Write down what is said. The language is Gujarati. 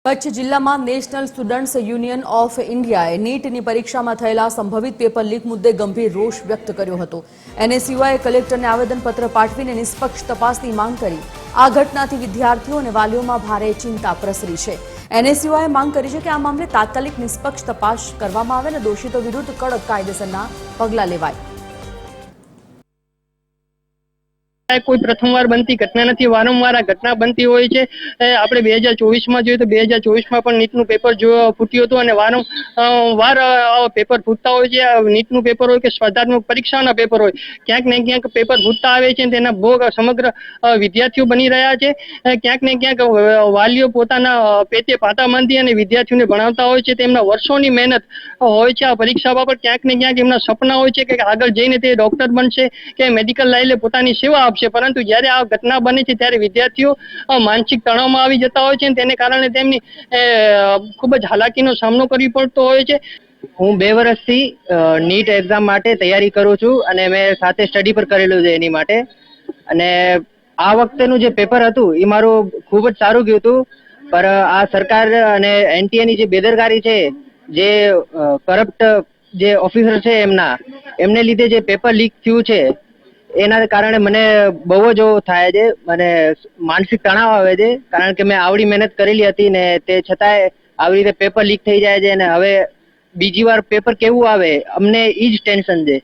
કચ્છ જિલ્લામાં નેશનલ સ્ટુડન્ટ્સ યુનિયન ઓફ ઇન્ડિયાએ નીટની પરીક્ષામાં થયેલા સંભવિત પેપર લીક મુદ્દે ગંભીર રોષ વ્યક્ત કર્યો હતો। એનએસયુઆઈએ કલેક્ટરને આવેદનપત્ર પાઠવીને નિષ્પક્ષ તપાસની માંગ કરી। આ ઘટનાથી વિદ્યાર્થીઓ અને વાલીઓમાં ભારે ચિંતા પ્રસરી છે। એનએસયુઆઈએ માંગ કરી છે કે આ મામલે તાત્કાલિક નિષ્પક્ષ તપાસ કરવામાં આવે અને દોષિતો વિરુદ્ધ કડક કાયદેસરના પગલાં લેવાય। कोई प्रथमवार बनती घटना नहीं, वारंवार आ घटना बनती होय छे। आपणे 2024 में जोईए तो 2024 में पण नीटનું पेपर जो फूट्યું હતું અને વારંવાર पेपर फूटता होय छे। नीटનું पेपर होय के स्पर्धात्मक परीक्षाના पेपर होय, क्यांक ने क्यांक पेपर फूटता आवे छे। तेना भोग समग्र विद्यार्थीओ बनी रह्या छे। क्यांक ने क्यांक वालीओ पोताना पेटे पाटा बांधी અને વિદ્યાર્થીઓને ભણાવતા હોય છે। તેમના વર્ષોની મહેનત હોય છે। આ પરીક્ષા બાબત ક્યાંક ને ક્યાંક એમના સપના હોય છે કે આગળ જઈને તે ડોક્ટર બનશે કે મેડિકલ લાઈને પોતાની સેવા આપશે, પરંતુ જ્યારે આ ઘટના બને છે ત્યારે વિદ્યાર્થીઓ માનસિક તણાવમાં આવી જતા હોય છે અને તેને કારણે તેમની ખૂબ જ હાલાકીનો સામનો કરવો પડતો હોય છે। હું 2 વર્ષથી નીટ એક્ઝામ માટે તૈયારી કરું છું અને મેં સાથે સ્ટડી પર કરેલું છે એની માટે। અને આ વખતેનું જે પેપર હતું એ મારું ખૂબ જ સારું ગયું હતું, પર આ સરકાર અને એનટીએની જે બેદરકારી છે, જે કરપ્ટ જે ઓફિસર છે એમને લીધે જે પેપર લીક થયું છે એના કારણે મને બહુ જ થાય છે। મને માનસિક તણાવ આવે છે, કારણ કે મેં આવડી મહેનત કરેલી હતી ને તે છતાંય આવી રીતે પેપર લીક થઈ જાય છે અને હવે બીજી વાર પેપર કેવું આવે અમને ઈ જ ટેન્શન છે।